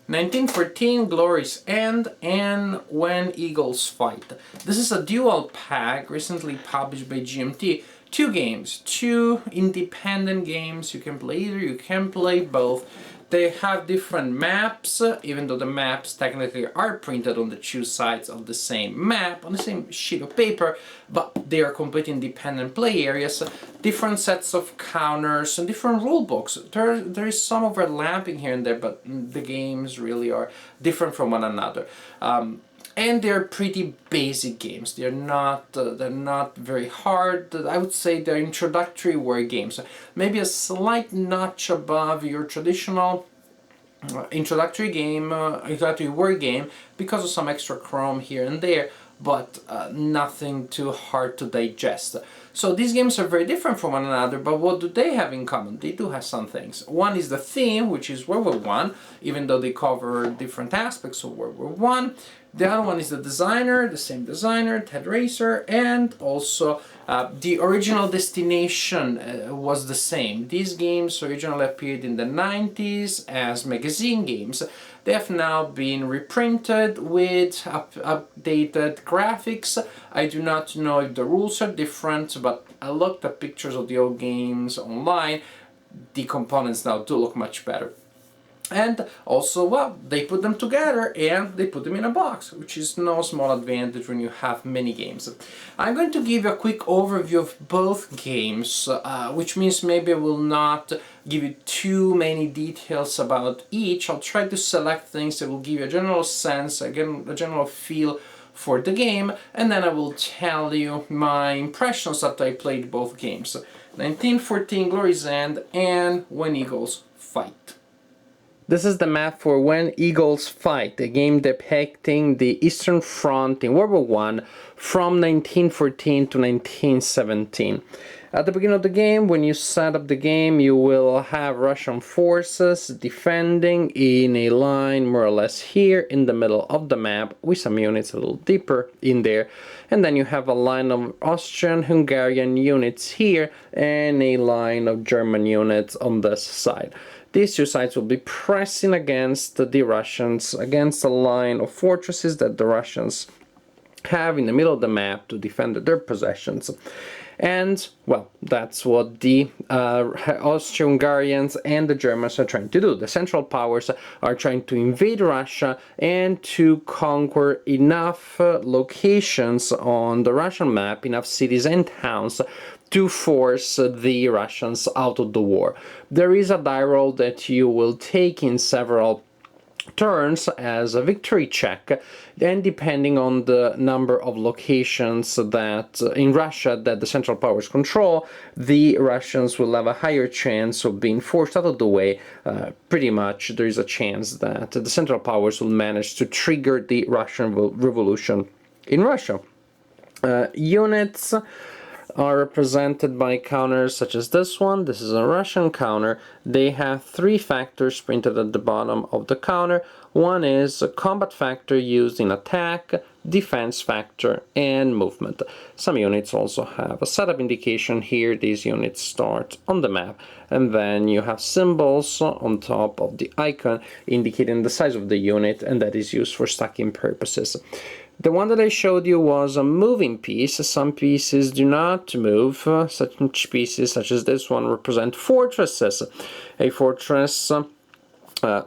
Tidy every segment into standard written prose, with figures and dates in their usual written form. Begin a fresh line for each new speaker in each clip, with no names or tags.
1914 Glory's End and When Eagles Fight. This is a dual pack recently published by GMT. Two games, two independent games. You can play either, you can play both. They have different maps, even though the maps technically are printed on the two sides of the same map, on the same sheet of paper, but they are completely independent play areas, different sets of counters, and different rule books. There is some overlapping here and there, but the games really are different from one another. And they're pretty basic games. They're not very hard. I would say they're introductory war games. Maybe a slight notch above your traditional introductory game, introductory war game, because of some extra chrome here and there, but nothing too hard to digest. So these games are very different from one another, but what do they have in common? They do have some things. One is the theme, which is World War I, even though they cover different aspects of World War I. The other one is the designer, the same designer, Ted Raicer, and also the original destination was the same. These games originally appeared in the 90s as magazine games. They have now been reprinted with updated graphics. I do not know if the rules are different, but I looked at pictures of the old games online. The components now do look much better. And also, well, they put them together and they put them in a box, which is no small advantage when you have many games. I'm going to give you a quick overview of both games, which means maybe I will not give you too many details about each. I'll try to select things that will give you a general sense, again, a general feel for the game, and then I will tell you my impressions after I played both games. 1914 Glory's End and When Eagles Fight. This is the map for When Eagles Fight, a game depicting the Eastern Front in World War I from 1914 to 1917. At the beginning of the game, when you set up the game, you will have Russian forces defending in a line more or less here in the middle of the map, with some units a little deeper in there. And then you have a line of Austrian-Hungarian units here and a line of German units on this side. These two sides will be pressing against the Russians, against a line of fortresses that the Russians have in the middle of the map to defend their possessions. And, well, that's what the Austro-Hungarians and the Germans are trying to do. The Central Powers are trying to invade Russia and to conquer enough locations on the Russian map, enough cities and towns, to force the Russians out of the war. There is a die roll that you will take in several turns as a victory check, and depending on the number of locations that in Russia that the Central Powers control, the Russians will have a higher chance of being forced out of the way. Pretty much there is a chance that the Central Powers will manage to trigger the Russian Revolution in Russia. Units are represented by counters such as this one. This is a Russian counter. They have three factors printed at the bottom of the counter. One is a combat factor used in attack, defense factor, and movement. Some units also have a setup indication here. These units start on the map, and then you have symbols on top of the icon indicating the size of the unit, and that is used for stacking purposes. The one that I showed you was a moving piece. Some pieces do not move. Such pieces, such as this one, represent fortresses. A fortress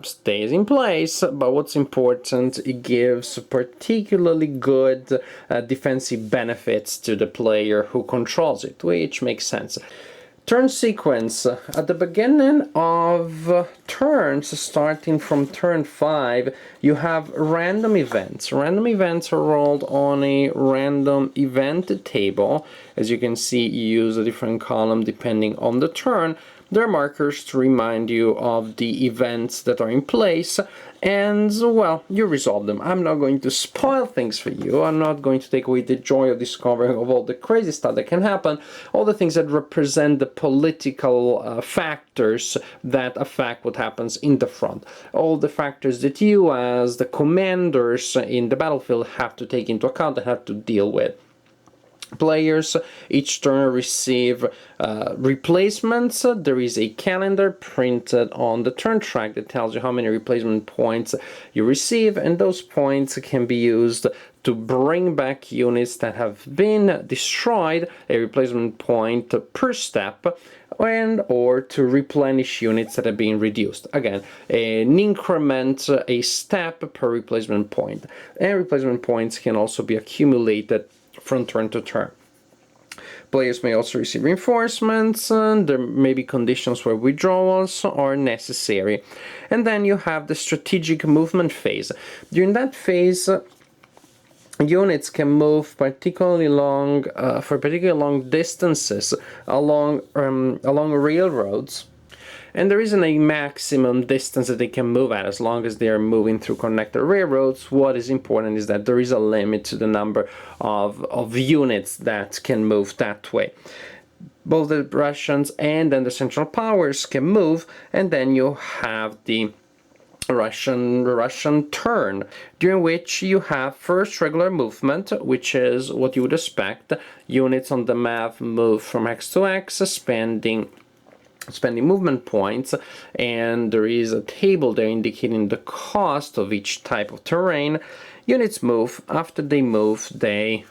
stays in place, but what's important, it gives particularly good defensive benefits to the player who controls it, which makes sense. Turn sequence. At the beginning of turns, starting from turn 5, you have random events. Random events are rolled on a random event table. As you can see, you use a different column depending on the turn. There are markers to remind you of the events that are in place, and, well, you resolve them. I'm not going to spoil things for you. I'm not going to take away the joy of discovering of all the crazy stuff that can happen, all the things that represent the political factors that affect what happens in the front, all the factors that you as the commanders in the battlefield have to take into account and have to deal with. players. Each turn receive replacements. There is a calendar printed on the turn track that tells you how many replacement points you receive, and those points can be used to bring back units that have been destroyed, a replacement point per step, and or to replenish units that have been reduced. Again, an increment, a step per replacement point. And replacement points can also be accumulated from turn to turn. Players may also receive reinforcements, and there may be conditions where withdrawals are necessary. And then you have the strategic movement phase. During that phase, units can move particularly long, for particularly long distances along railroads. And there isn't a maximum distance that they can move at as long as they are moving through connected railroads. What is important is that there is a limit to the number of units that can move that way. Both the Russians and then the Central Powers can move, and then you have the Russian turn, during which you have first regular movement, which is what you would expect. Units on the map move from X to X, spending movement points, and there is a table there indicating the cost of each type of terrain. Units move. After they move, they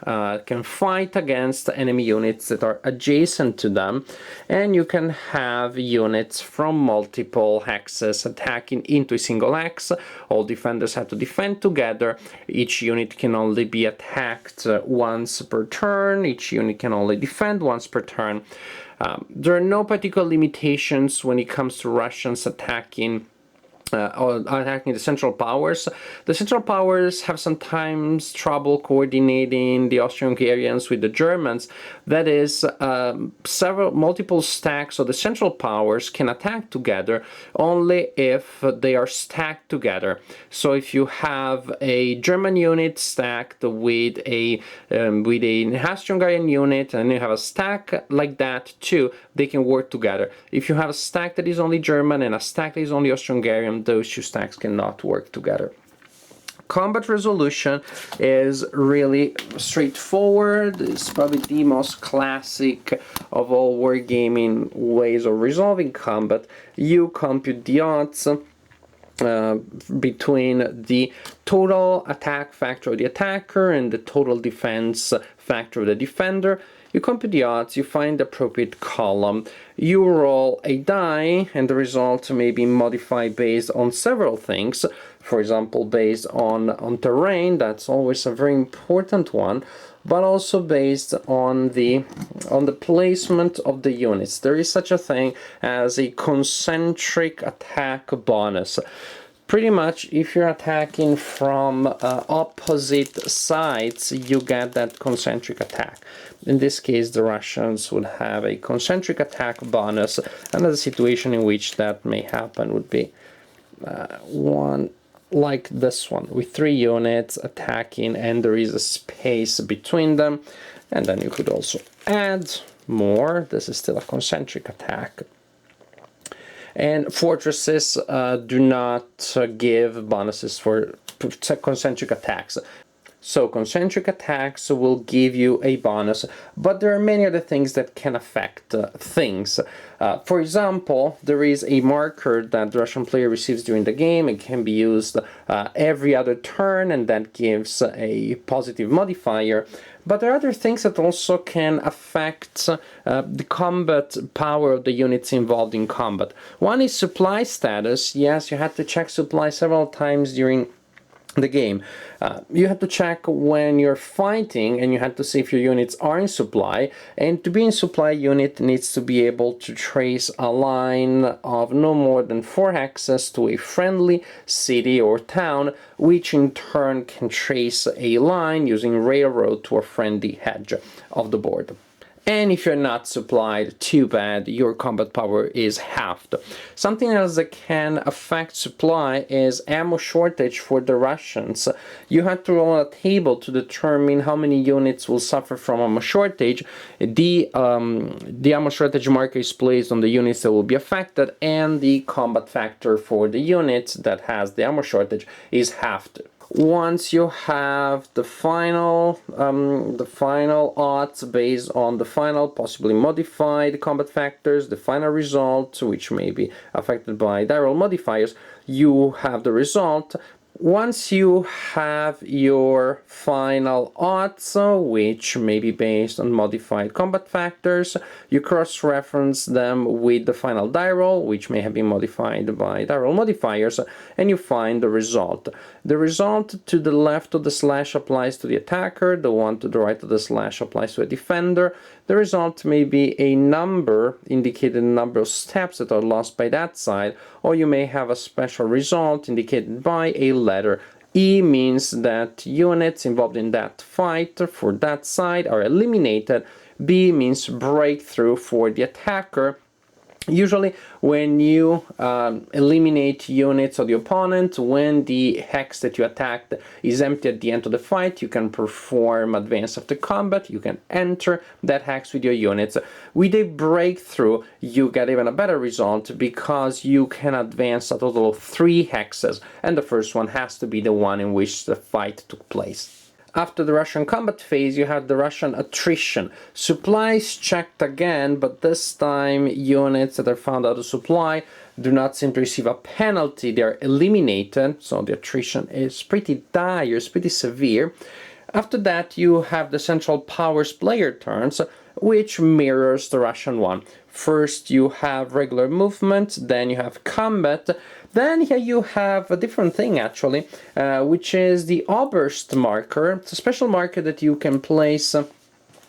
can fight against enemy units that are adjacent to them, and you can have units from multiple hexes attacking into a single hex. All defenders have to defend together. Each unit can only be attacked once per turn. Each unit can only defend once per turn. There are no particular limitations when it comes to Russians attacking the Central Powers. The Central Powers have sometimes trouble coordinating the Austro-Hungarians with the Germans. That is, multiple stacks of the Central Powers can attack together only if they are stacked together. So if you have a German unit stacked with a Austro-Hungarian unit, and you have a stack like that too, they can work together. If you have a stack that is only German and a stack that is only Austro-Hungarian, those two stacks cannot work together. Combat resolution is really straightforward. It's probably the most classic of all wargaming ways of resolving combat. You compute the odds between the total attack factor of the attacker and the total defense factor of the defender. You compute the odds, you find the appropriate column, you roll a die, and the result may be modified based on several things. For example, based on terrain, that's always a very important one, but also based on the placement of the units. There is such a thing as a concentric attack bonus. Pretty much, if you're attacking from opposite sides, you get that concentric attack. In this case, the Russians would have a concentric attack bonus. Another situation in which that may happen would be one like this one, with 3 units attacking, and there is a space between them. And then you could also add more. This is still a concentric attack. And fortresses do not give bonuses for concentric attacks. So concentric attacks will give you a bonus, but there are many other things that can affect things. For example, there is a marker that the Russian player receives during the game. It can be used every other turn, and that gives a positive modifier. But there are other things that also can affect the combat power of the units involved in combat. One is supply status. Yes, you have to check supply several times during the game. You have to check when you're fighting, and you have to see if your units are in supply. And to be in supply, unit needs to be able to trace a line of no more than 4 hexes to a friendly city or town, which in turn can trace a line using railroad to a friendly edge of the board. And if you're not supplied, too bad, your combat power is halved. Something else that can affect supply is ammo shortage for the Russians. You have to roll a table to determine how many units will suffer from ammo shortage. The ammo shortage marker is placed on the units that will be affected, and the combat factor for the unit that has the ammo shortage is halved. Once you have the final odds based on the final possibly modified combat factors, the final result, which may be affected by die roll modifiers, you have the result. Once you have your final odds, which may be based on modified combat factors, you cross-reference them with the final die roll, which may have been modified by die roll modifiers, and you find the result. The result to the left of the slash applies to the attacker, the one to the right of the slash applies to a defender. The result may be a number, indicating the number of steps that are lost by that side, or you may have a special result indicated by a letter. E means that units involved in that fight for that side are eliminated. B means breakthrough for the attacker. Usually when you eliminate units of the opponent, when the hex that you attacked is empty at the end of the fight, you can perform advance after combat, you can enter that hex with your units. With a breakthrough, you get even a better result because you can advance a total of 3 hexes, and the first one has to be the one in which the fight took place. After the Russian combat phase, you have the Russian attrition. Supplies checked again, but this time units that are found out of supply do not seem to receive a penalty. They are eliminated, so the attrition is pretty dire, it's pretty severe. After that, you have the Central Powers player turns, which mirrors the Russian one. First, you have regular movement, then you have combat. Then here you have a different thing actually, which is the Oberst marker. It's a special marker that you can place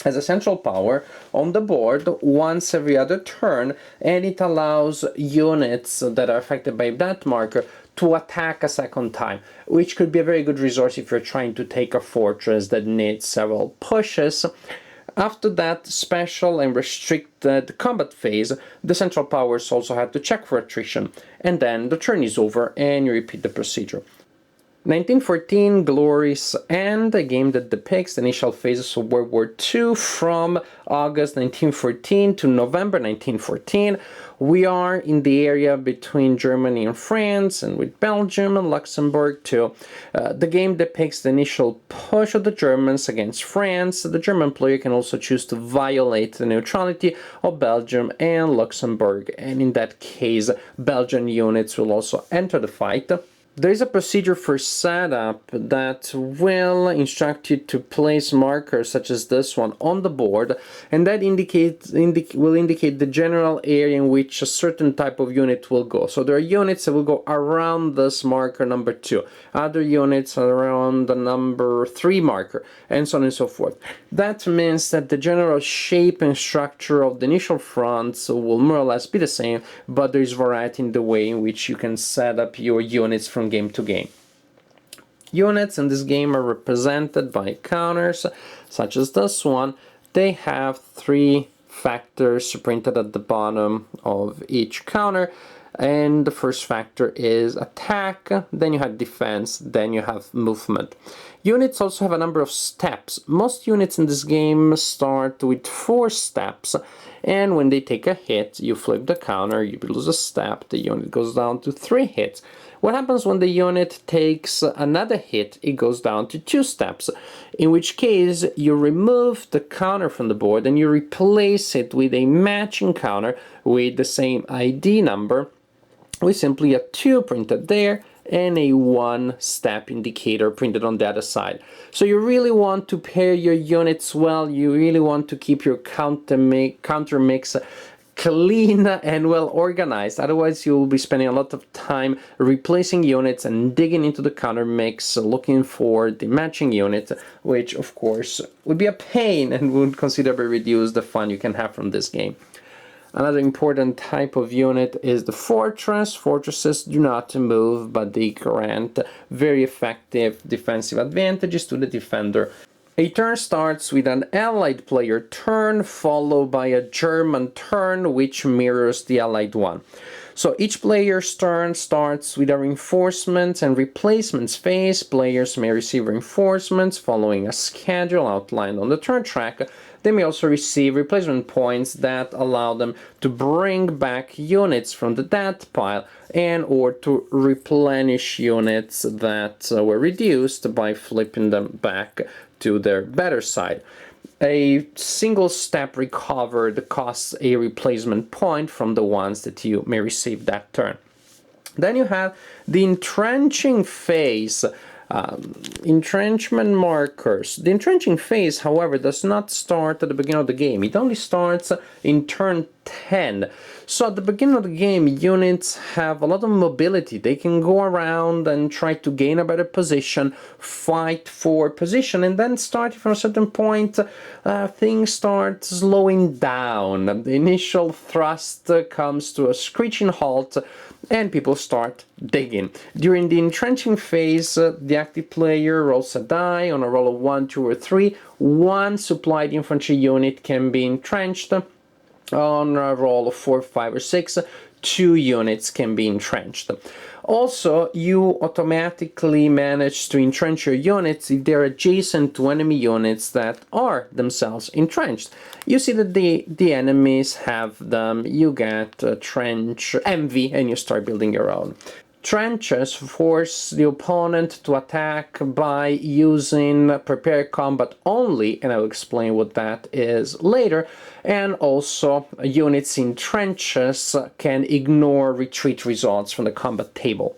as a central power on the board once every other turn, and it allows units that are affected by that marker to attack a second time, which could be a very good resource if you're trying to take a fortress that needs several pushes. After that special and restricted combat phase, the Central Powers also had to check for attrition, and then the turn is over and you repeat the procedure. 1914 Glory's End, a game that depicts the initial phases of World War II from August 1914 to November 1914. We are in the area between Germany and France, and with Belgium and Luxembourg too. The game depicts the initial push of the Germans against France. The German player can also choose to violate the neutrality of Belgium and Luxembourg, and in that case, Belgian units will also enter the fight. There is a procedure for setup that will instruct you to place markers such as this one on the board, and that will indicate the general area in which a certain type of unit will go. So there are units that will go around this marker number 2, other units around the number 3 marker, and so on and so forth. That means that the general shape and structure of the initial fronts will more or less be the same, but there is variety in the way in which you can set up your units from game to game. Units in this game are represented by counters, such as this one. They have 3 factors printed at the bottom of each counter, and the first factor is attack, then you have defense, then you have movement. Units also have a number of steps. Most units in this game start with 4 steps, and when they take a hit, you flip the counter, you lose a step, the unit goes down to 3 hits. What happens when the unit takes another hit? It goes down to 2 steps, in which case you remove the counter from the board and you replace it with a matching counter with the same ID number, with simply a 2 printed there and a 1 step indicator printed on the other side. So you really want to pair your units well, you really want to keep your counter mix clean and well organized, otherwise you will be spending a lot of time replacing units and digging into the counter mix looking for the matching unit, which of course would be a pain and would considerably reduce the fun you can have from this game. Another important type of unit is the fortress. Fortresses do not move, but they grant very effective defensive advantages to the defender. A turn starts with an Allied player turn, followed by a German turn, which mirrors the Allied one. So each player's turn starts with a reinforcements and replacements phase. Players may receive reinforcements following a schedule outlined on the turn track. They may also receive replacement points that allow them to bring back units from the death pile and or to replenish units that were reduced by flipping them back to their better side. A single step recovered costs a replacement point from the ones that you may receive that turn. Then you have the entrenching phase. Entrenchment markers. The entrenching phase, however, does not start at the beginning of the game. It only starts in turn 10. So at the beginning of the game, units have a lot of mobility. They can go around and try to gain a better position, fight for position, and then starting from a certain point, things start slowing down. The initial thrust comes to a screeching halt, and people start digging. During the entrenching phase, the active player rolls a die. On a roll of 1, 2, or 3, one supplied infantry unit can be entrenched. On a roll of 4, 5, or 6, 2 units can be entrenched. Also, you automatically manage to entrench your units if they're adjacent to enemy units that are themselves entrenched. You see that the enemies have them, you get trench envy, and you start building your own. Trenches force the opponent to attack by using prepared combat only, and I'll explain what that is later. And also, units in trenches can ignore retreat results from the combat table.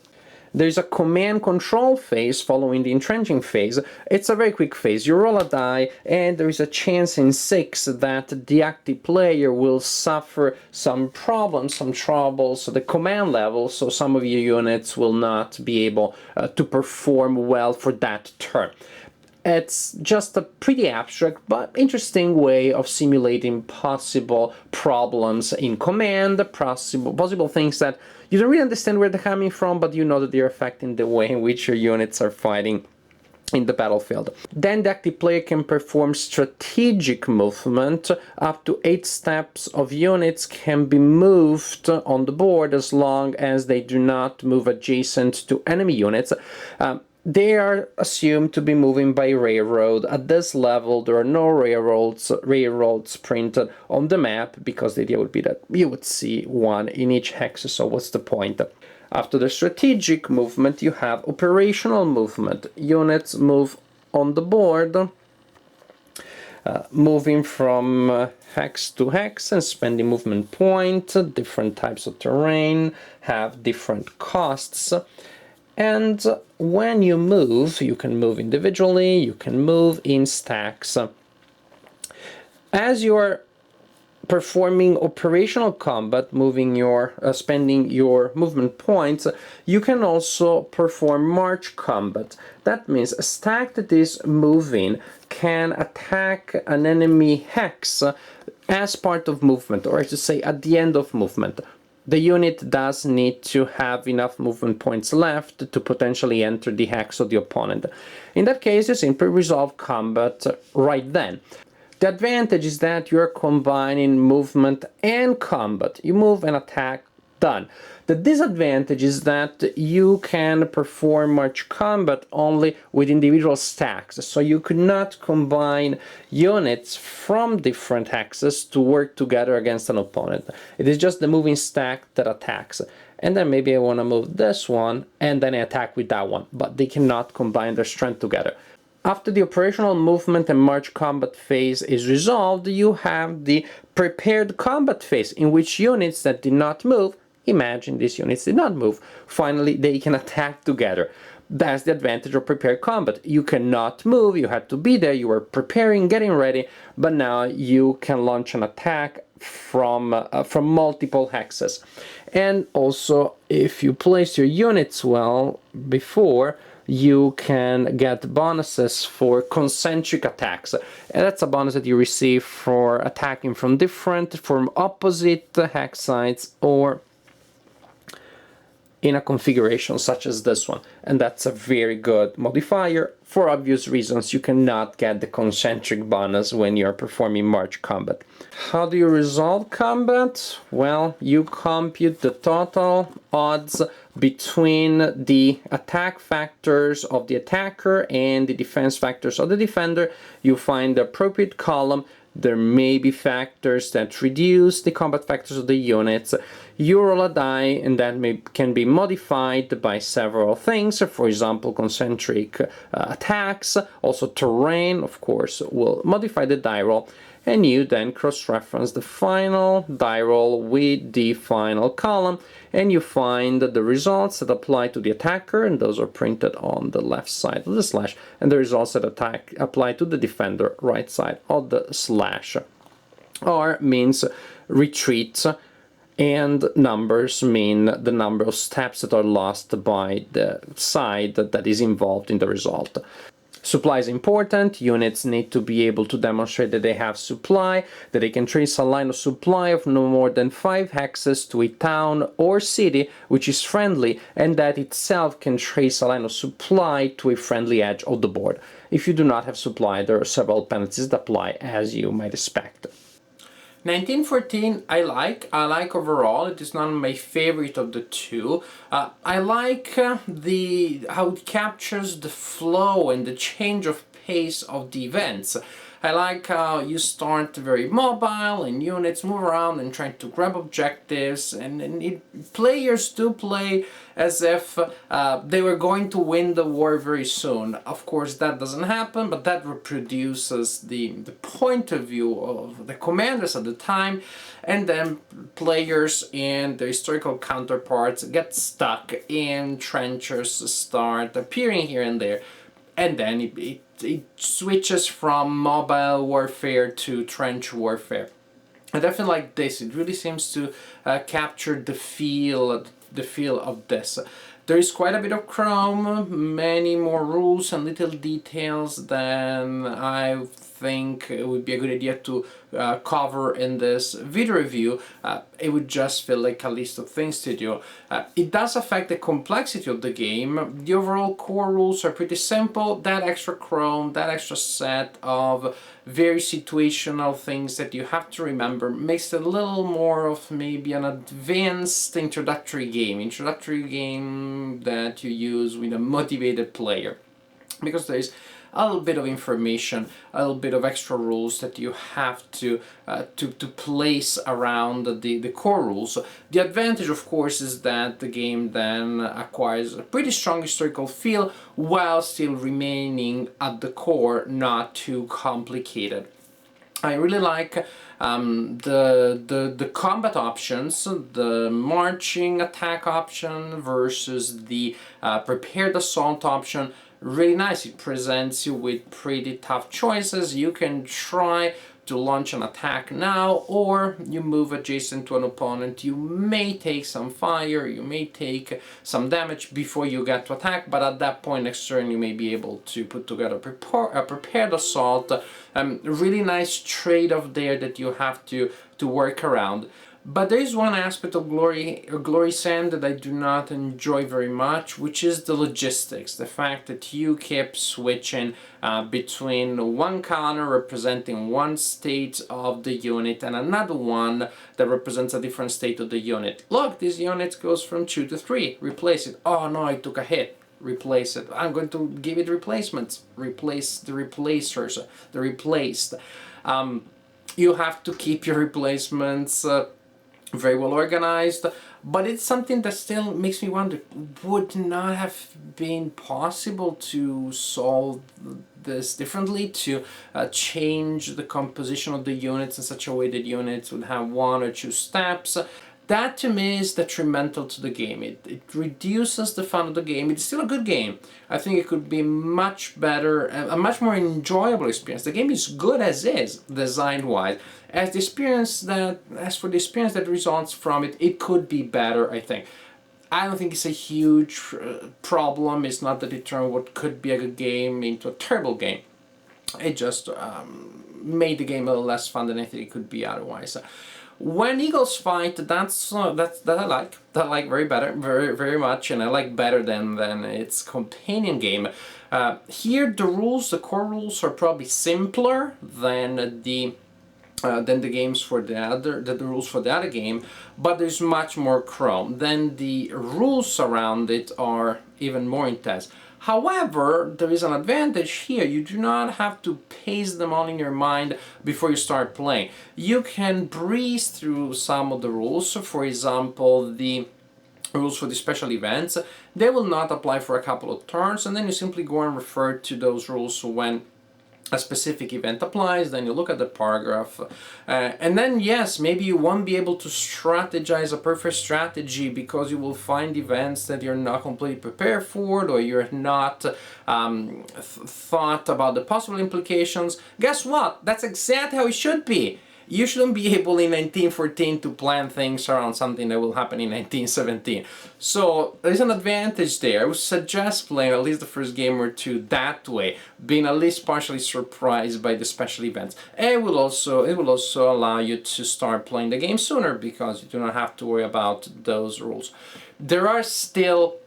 There's a command control phase following the entrenching phase. It's a very quick phase. You roll a die, and there is a chance in 6 that the active player will suffer some problems, some troubles at the command level, so some of your units will not be able to perform well for that turn. It's just a pretty abstract but interesting way of simulating possible problems in command, possible things that you don't really understand where they're coming from, but you know that they're affecting the way in which your units are fighting in the battlefield. Then the active player can perform strategic movement. Up to 8 steps of units can be moved on the board as long as they do not move adjacent to enemy units. They are assumed to be moving by railroad. At this level, there are no railroads printed on the map, because the idea would be that you would see one in each hex, so what's the point? After the strategic movement, you have operational movement. Units move on the board, moving from hex to hex and spending movement points. Different types of terrain have different costs. And when you move, you can move individually, you can move in stacks. As you are performing operational combat, spending your movement points, you can also perform march combat. That means a stack that is moving can attack an enemy hex as part of movement, or I should say at the end of movement. The unit does need to have enough movement points left to potentially enter the hex of the opponent. In that case, you simply resolve combat right then. The advantage is that you're combining movement and combat. You move and attack, done. The disadvantage is that you can perform march combat only with individual stacks, so you could not combine units from different hexes to work together against an opponent. It is just the moving stack that attacks. And then maybe I want to move this one, and then I attack with that one, but they cannot combine their strength together. After the operational movement and march combat phase is resolved, you have the prepared combat phase, in which units that did not move, imagine these units did not move, finally they can attack together. That's the advantage of prepared combat. You cannot move, you had to be there, you were preparing, getting ready, but now you can launch an attack from multiple hexes. And also, if you place your units well before, you can get bonuses for concentric attacks. And that's a bonus that you receive for attacking from opposite hex sites or in a configuration such as this one, and that's a very good modifier. For obvious reasons, you cannot get the concentric bonus when you're performing March combat. How do you resolve combat? Well, you compute the total odds between the attack factors of the attacker and the defense factors of the defender. You find the appropriate column. There may be factors that reduce the combat factors of the units. You roll a die, and that can be modified by several things. For example, concentric attacks, also terrain, of course, will modify the die roll. And you then cross-reference the final die roll with the final column, and you find the results that apply to the attacker, and those are printed on the left side of the slash, and the results that apply to the defender, right side of the slash. R means retreat, and numbers mean the number of steps that are lost by the side that is involved in the result. Supply is important. Units need to be able to demonstrate that they have supply, that they can trace a line of supply of no more than 5 hexes to a town or city which is friendly, and that itself can trace a line of supply to a friendly edge of the board. If you do not have supply, there are several penalties that apply, as you might expect. 1914 I like overall. It is not my favorite of the two. I like how it captures the flow and the change of pace of the events. I like how you start very mobile and units move around and trying to grab objectives, and players do play as if they were going to win the war very soon. Of course that doesn't happen, but that reproduces the point of view of the commanders at the time, and then players and their historical counterparts get stuck and trenches start appearing here and there. And then it switches from mobile warfare to trench warfare. I definitely like this. It really seems to capture the feel of this. There is quite a bit of chrome, many more rules and little details than I think it would be a good idea to cover in this video review. It would just feel like a list of things to do. It does affect the complexity of the game. The overall core rules are pretty simple. That extra chrome, that extra set of very situational things that you have to remember makes it a little more of maybe an advanced introductory game that you use with a motivated player, because there is a little bit of information, a little bit of extra rules that you have to place around the core rules. The advantage, of course, is that the game then acquires a pretty strong historical feel while still remaining at the core, not too complicated. I really like the combat options, the marching attack option versus the prepared assault option. Really nice. It presents you with pretty tough choices. You can try to launch an attack now, or you move adjacent to an opponent. You may take some fire, you may take some damage before you get to attack, but at that point next turn you may be able to put together a prepared assault. Really nice trade-off there that you have to work around. But there is one aspect of Glory Sand that I do not enjoy very much, which is the logistics. The fact that you keep switching between one color representing one state of the unit and another one that represents a different state of the unit. Look, this unit goes from 2 to 3. Replace it. Oh no, I took a hit. Replace it. I'm going to give it replacements. Replace the replacers. The replaced. You have to keep your replacements very well organized, but it's something that still makes me wonder, would not have been possible to solve this differently, to change the composition of the units in such a way that units would have 1 or 2 steps. That to me is detrimental to the game. It reduces the fun of the game. It's still a good game. I think it could be much better, a much more enjoyable experience. The game is good as is, design-wise. As for the experience that results from it, it could be better, I think. I don't think it's a huge problem. It's not that it turned what could be a good game into a terrible game. It just made the game a little less fun than I think it could be otherwise. When Eagles Fight, that I like. That I like very much, and I like better than its companion game. Here, the core rules are probably simpler than the games for the rules for the other game, but there's much more chrome. Then the rules around it are even more intense. However, there is an advantage here. You do not have to paste them all in your mind before you start playing. You can breeze through some of the rules. So for example, the rules for the special events, they will not apply for a couple of turns, and then you simply go and refer to those rules when a specific event applies. Then you look at the paragraph, and then yes, maybe you won't be able to strategize a perfect strategy because you will find events that you're not completely prepared for, or you're not thought about the possible implications. Guess what? That's exactly how it should be. You shouldn't be able in 1914 to plan things around something that will happen in 1917. So there's an advantage there. I would suggest playing at least the first game or two that way, being at least partially surprised by the special events. And it will also allow you to start playing the game sooner because you do not have to worry about those rules. There are still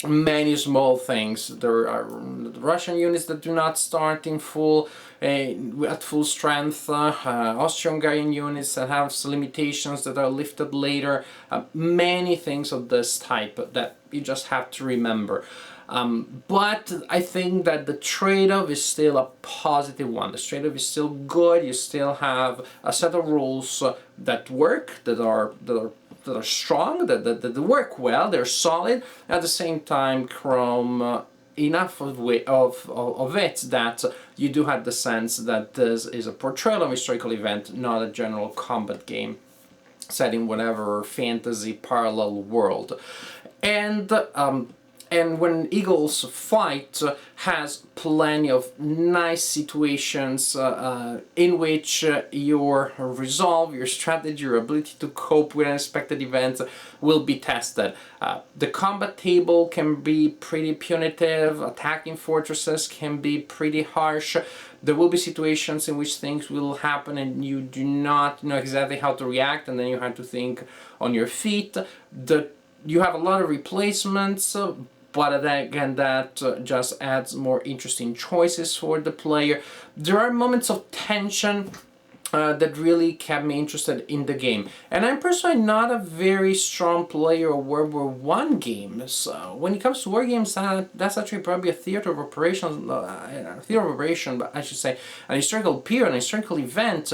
many small things. There are Russian units that do not start in full at full strength, Austro-Hungarian units that have limitations that are lifted later, many things of this type that you just have to remember. But I think that the trade-off is still a positive one. The trade-off is still good. You still have a set of rules that work, that are strong, that work well, they're solid. At the same time, Chrome enough of it that you do have the sense that this is a portrayal of a historical event, not a general combat game set in whatever fantasy parallel world. And when Eagles Fight has plenty of nice situations in which your resolve, your strategy, your ability to cope with unexpected events will be tested. The combat table can be pretty punitive, attacking fortresses can be pretty harsh. There will be situations in which things will happen and you do not know exactly how to react, and then you have to think on your feet. You have a lot of replacements, but again, that just adds more interesting choices for the player. There are moments of tension that really kept me interested in the game. And I'm personally not a very strong player of World War I games. When it comes to war games, that's actually probably a theater of operations, but I should say, an historical period, an historical event,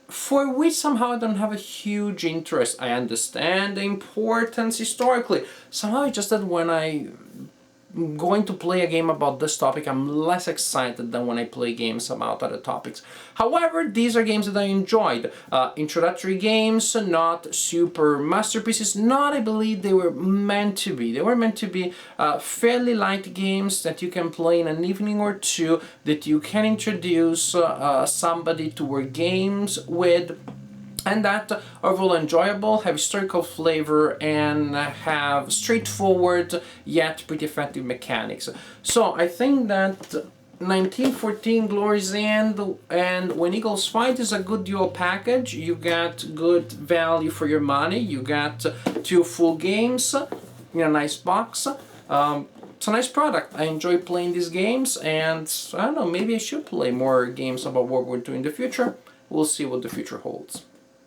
for which somehow I don't have a huge interest. I understand the importance historically. Somehow it's just that when I'm going to play a game about this topic, I'm less excited than when I play games about other topics. However, these are games that I enjoyed. Introductory games, not super masterpieces, not I believe they were meant to be. They were meant to be fairly light games that you can play in an evening or two, that you can introduce somebody to war games with, and that are overall enjoyable, have historical flavor, and have straightforward yet pretty effective mechanics. So I think that 1914 Glory's End and When Eagles Fight is a good dual package. You got good value for your money. You got 2 full games in a nice box. It's a nice product. I enjoy playing these games, and I don't know, maybe I should play more games about World War II in the future. We'll see what the future holds.